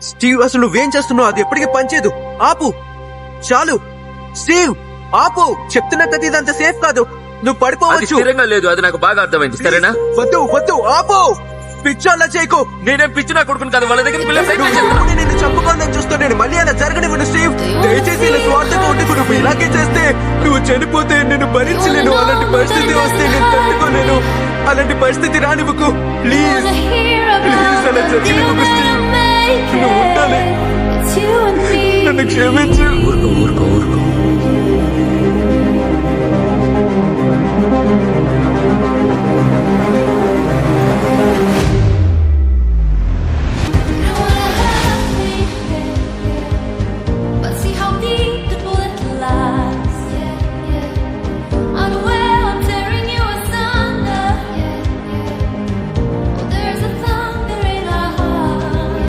Steve అసలు నువ్వేం చేస్తున్నావు? అది ఎప్పటికీ పనిచేయదు. ఆపు, చాలు. స్టీవ్ ఆపు, చెప్తున్నా కదా ఇదంతా సేఫ్ కాదు. నువ్వు అది పడిపోవచ్చు. స్థిరంగా లేదు, అది నాకు బాగా అర్థమైంది. సరేనా? వద్దు వద్దు, ఆపు. పిచ్చోళ్ళ చేయకు. నేనేం పిచ్చి నా కొడుకుని కాదు. వాళ్ళ దగ్గర పిల్లలు నువ్వు నిన్ను చంపుకోవాలని చూస్తున్నాను. మళ్ళీ అలా జరగనివ్వను స్టీవ్. దయచేసి ఇలా స్వార్థంగా ఉండకు. నువ్వు ఇలాగే చేస్తే నువ్వు చనిపోతే నేను భరించలేను. అలాంటి పరిస్థితి వస్తే నేను తట్టుకోలేను. అలాంటి పరిస్థితి రానివ్వకు ప్లీజ్. ప్లీజ్ అలా జరగనివ్వకు స్టీవ్. నువ్వు ఉండాలి. నన్ను క్షమించు. ఊరుకో ఊరుకో ఊరుకో.